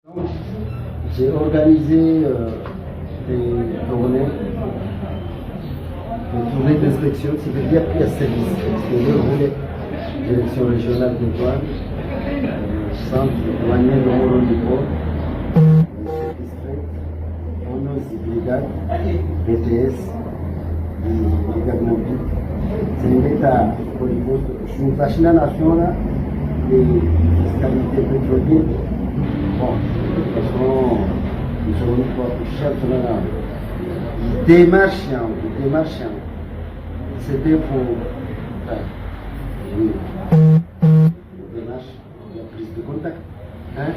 Donc, j'ai organisé des tournées d'inspection, c'est-à-dire qu'il y a service extérieur, direction régionale des douanes, centre douanier de Moro-Nipo, on a aussi brigade, BTS, et brigade mobile. C'est une état pour les postes. Je suis une nation là, les fiscalités pétrolières. Bon, de toute façon, nous sommes pas chefs là. Démarchant. C'était pour démarche, la prise de contact. Un,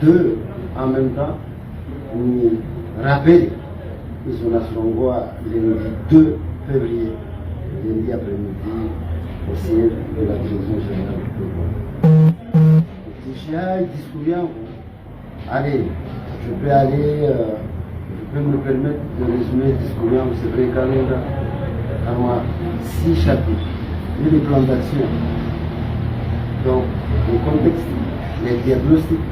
deux, en même temps, nous rappelons qu'ils sont à Songoa lundi 2 février, lundi après-midi, au siège de la direction générale de l'État. J'ai discuté. Allez, je peux aller, je peux me permettre de résumer le discours, c'est vrai quand même, à moi, 6 chapitres, et les plans d'action. Donc, le contexte, les diagnostics,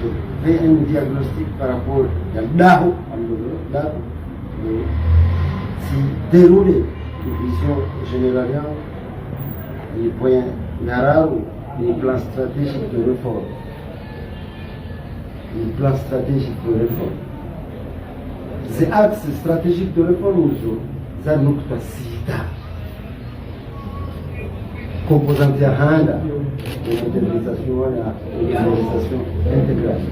je fais un diagnostic par rapport à Daho, si dérouler une vision générale, les points narrow, les plans stratégiques de réforme. Un plan stratégique de réforme. Ces axes stratégiques de réforme, c'est un autre sida. Composante à Handa, une modernisation et une organisation intégrale.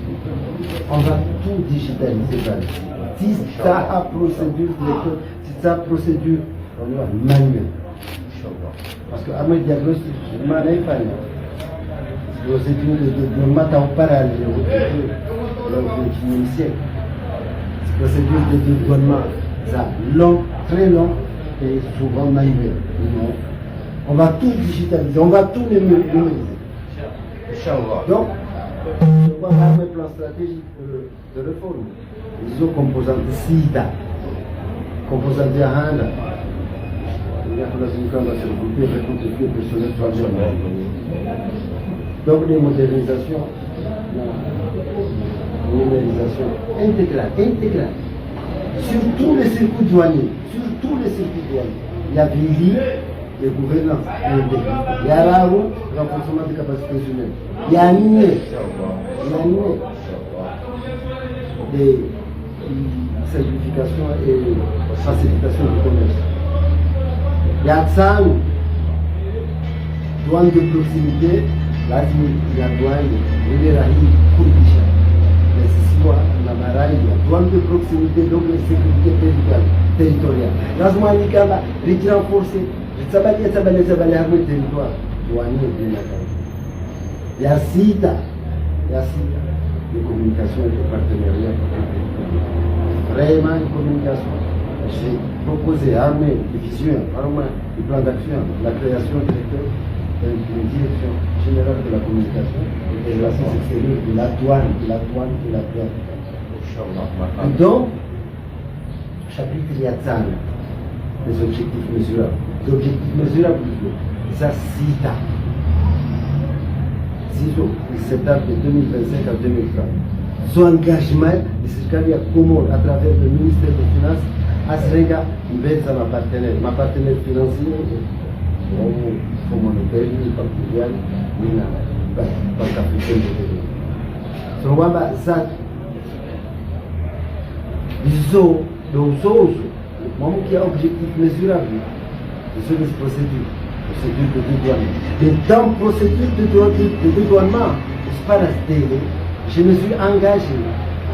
On va tout digitaliser par ici. Si ça procédure procédure, on va manuel. Parce que à mes diagnostics, je m'en ai pas. Procédure de matin au parallèle au XXIe siècle. Procédure de dédouanement, ça long, très long et souvent manuel. On va tout digitaliser, on va tout numériser. Donc, on va avoir un plan stratégique de réforme. Ils ont composante SIDA, composante Handa. Il y a pour la synchro va se regrouper avec le personnel transgenre. Donc les modernisations, la numérisation intégrale, sur tous les circuits douaniers, il y a Vili, les gouvernances, il y a la route, renforcement des capacités humaines, il y a Nié, des simplifications et facilitation du commerce. Il y a Tsang, douane de proximité, il y a douane, il y a les SIWA, la Maraï, douane de proximité, donc les sécurités territoriales. Là, je vais renforcer, je vais armer le territoire douanier de la il y a SITA, les communications et les partenariats. Vraiment une communication. J'ai proposé à armer des visions, des plans d'action, la création d'une direction générale de la communication et des relations extérieures de la douane. Et donc, chapitre il y a les objectifs mesurables. L'objectif mesurable, ça CITA. CISO, il s'étape de 2025 à 2030. Son engagement, il y a Comore à travers le ministère des Finances. Asrega, ma partenaire financier, comme monétaire, Portugal, Banque africaine de développement. Ça, ils ont qui a objectif mesurable, c'est des procédures de dédouanement. Et dans la procédure de dédouanement, je ne pas resté, je me suis engagé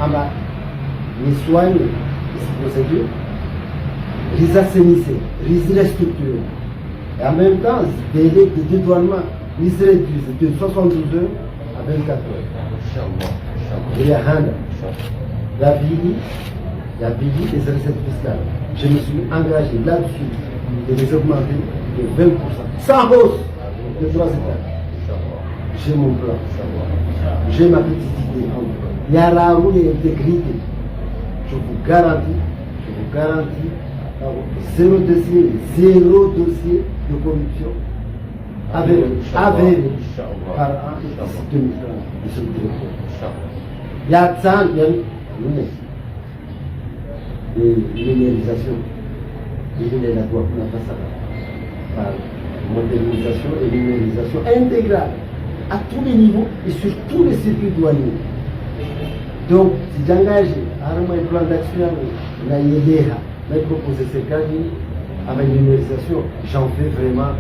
à me soigner ces procédures. Les assainissent, les restructurent. Et en même temps, le délai de dédouanement, ils se réduisent de 72 heures à 24 heures. Il y a la vie des recettes fiscales. Je me suis engagé là-dessus de les augmenter de 20%. Sans hausse de 3 états. J'ai mon plan. J'ai ma petite idée. Il y a la roue et l'intégrité. Je vous garantis. Zéro dossier de corruption avéré par an d'ici 2030 de ce directeur. Il y a ça, il y a numérisation. Il la loi, on n'a pas ça. Par modernisation et numérisation intégrale à tous les niveaux et sur tous les circuits douaniers. Donc, si j'engage un plan d'action, on a aidé à proposer ce cas avec numérisation, j'en fais vraiment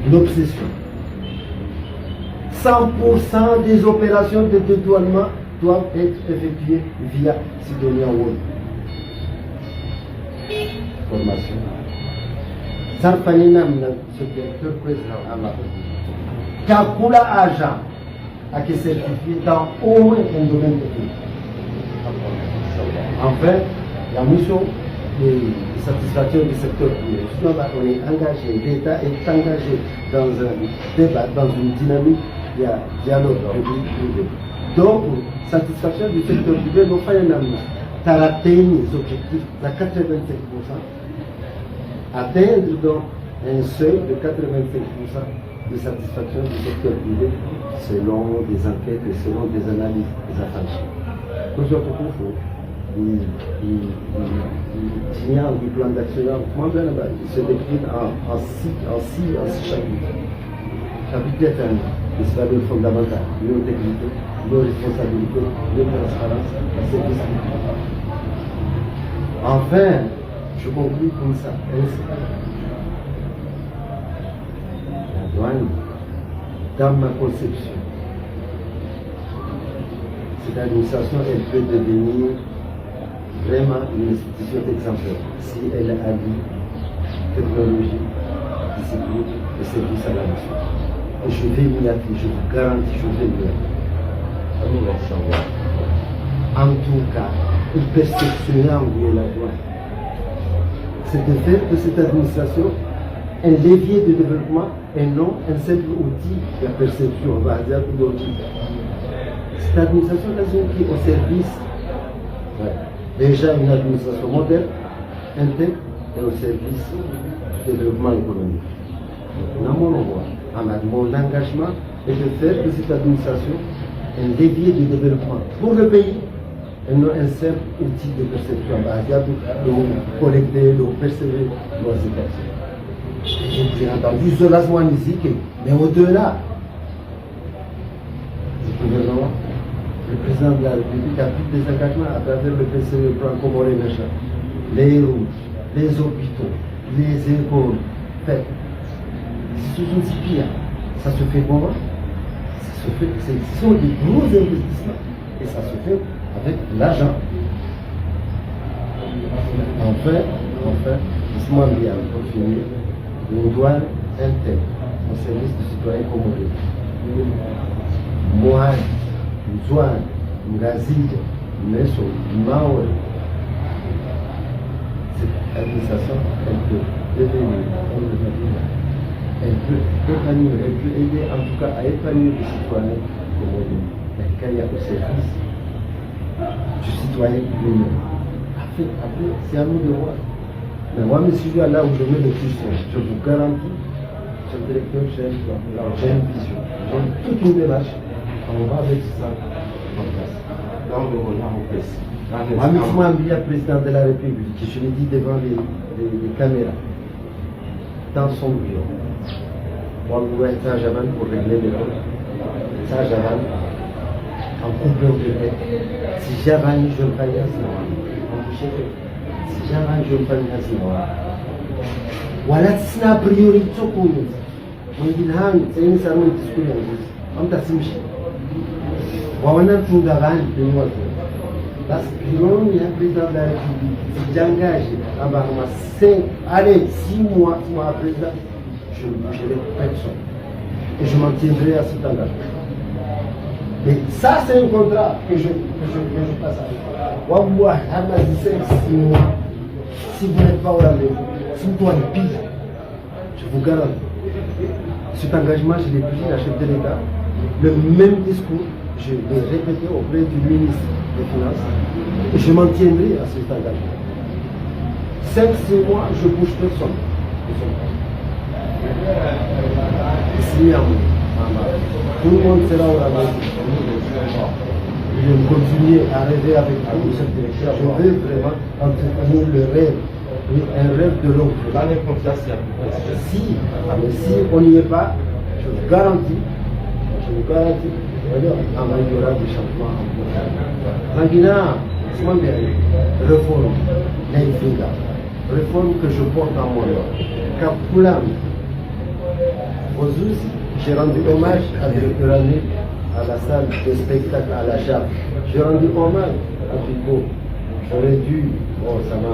une obsession. 100% des opérations de dédouanement doivent être effectuées via Sidonia World. Formation. Sans fanina, ce directeur président Amadou. Kakula agent à qui certifié dans au moins un domaine technique. Enfin, la mission de satisfaction du secteur privé. On est engagé, l'État est engagé dans un débat, dans une dynamique, il y a dialogue public-privé. Donc, satisfaction du secteur privé, nous faisons un ami. Tu as atteint les objectifs à 85%. Atteindre donc un seuil de 85% de satisfaction du secteur privé selon des enquêtes et selon des analyses des affaires. Nous avons il y a un plan d'action, il se décline en six chapitres. Chapitre 1, les valeurs fondamentales, l'intégrité, nos responsabilités, la transparence, la sécurité. Enfin, je conclue comme ça. La douane, dans ma conception, cette administration, elle peut devenir vraiment une institution exemplaire si elle allie technologie, discipline et service à la nation. Et je vais m'y appuyer, je vous garantis, je vais m'y appuyer. En tout cas, une perception en la douane, c'est de faire de cette administration un levier de développement et non un simple outil de perception, on va dire d'outil. Cette administration est qui est au service, déjà une administration moderne, intègre et au service du développement économique. Mon engagement est de faire de cette administration un levier de développement pour le pays et non un simple outil de perception. De collecter, de percevoir nos états. J'ai entendu cela ici, mais au-delà du gouvernement, le président de la République a pris des engagements à travers le PCE, plan Comoré Machin, les routes, les hôpitaux, les écoles. Ce sont si pires. Ça se fait comment? Ce sont des gros investissements et ça se fait avec l'argent. Enfin, laisse-moi bien pour finir, une douane intègre au service du citoyen comoré. Moi, Zouane, Ngazide, Meso, Maori. Cette administration, elle peut devenir, elle peut épanouir, elle peut aider en tout cas à épanouir les citoyens comoriens. Mais quand il y a au service du citoyen lui-même. Après, c'est à nous de voir. Mais moi, monsieur, là où je mets le curseur, je vous garantis, ce directeur, j'ai une vision, j'ai toute une démarche. On va avec ça en place. Dans le regard au presse. Moi, président de la République, je le dis devant les caméras, dans son bureau. Moi, vous voyez ça, Javan pour régler les comptes. Ça, Javan, en coupure de tête. Si Javan, je le paye à ce moment. Si Javan, je le paye à ce moment. Voilà, c'est la priorité. On dit, c'est une salle de discussion. On t'a simchi. Wawana Tungavan, de moi. Parce que il y a un président de la République qui s'engage à avoir 6 mois président, je ne bougerai personne. Et je m'en tiendrai à cet engagement. Mais ça, c'est un contrat que je passe avec. Waouh, Hamas dit 6 mois. Si vous n'êtes pas au rendez-vous, si vous doit pire, je vous garantis. Cet engagement, je l'ai pris à la chef de l'État. Le même discours, je l'ai répété auprès du ministre des Finances et je m'en tiendrai à cet engagement. 5-6 mois, je ne bouge personne. Ici, tout le monde sera au rendez-vous. je vais continuer à rêver avec vous. Je veux vraiment entretenir le rêve, un rêve de l'autre. Si on n'y est pas, je vous garantis, il y aura des changements en profondeur. Languina, réforme, réforme que je porte en mon nom. Kapulam, j'ai rendu hommage à Directeur à la salle de spectacle à la Chape. J'ai rendu hommage à Pico. J'aurais dû, bon, ça m'a.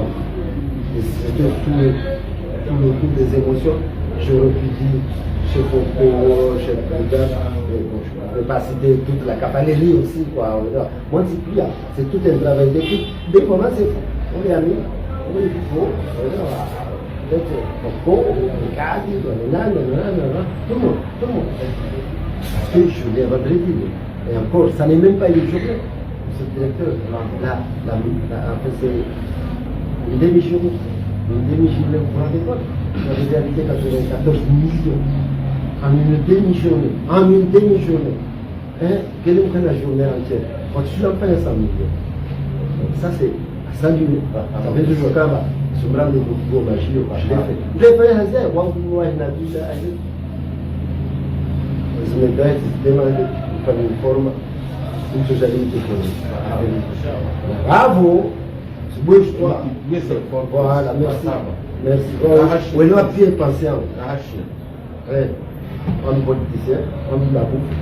C'était tout le coup des émotions. J'aurais pu dire chez Foucault, chez Bouddha, je ne vais pas citer toute la cavalerie aussi, quoi. Moi, c'est tout un travail d'équipe. Des moments, c'est fou. On est amis, on est faux, Foucault, Riccardi, tout le monde. Parce que je l'ai vendredi. Et encore, ça n'est même pas une journée. Ce directeur, en fait, c'est une demi-journée. Une demi-journée, vous vous rendez compte? J'avais réalisé 94 millions. En une demi-journée. Quelle est la journée entière? Quand tu l'as fait 100 millions. Ça, c'est à 100 millions. Ça fait toujours quand même. Je me rends compte de je l'ai fait. Je me demandé par une forme une socialité économique. Bravo! Bouge-toi. Voilà, merci. Oui, nous avons bien pensé. On est politicien, on est la bouffe.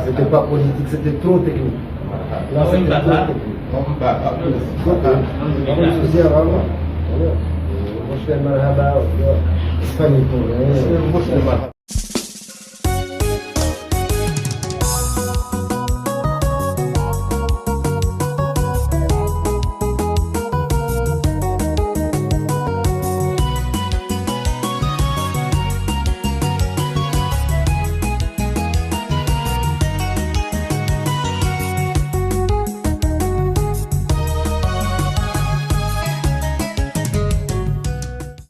C'était pas politique, c'était trop technique. Là, c'était trop technique.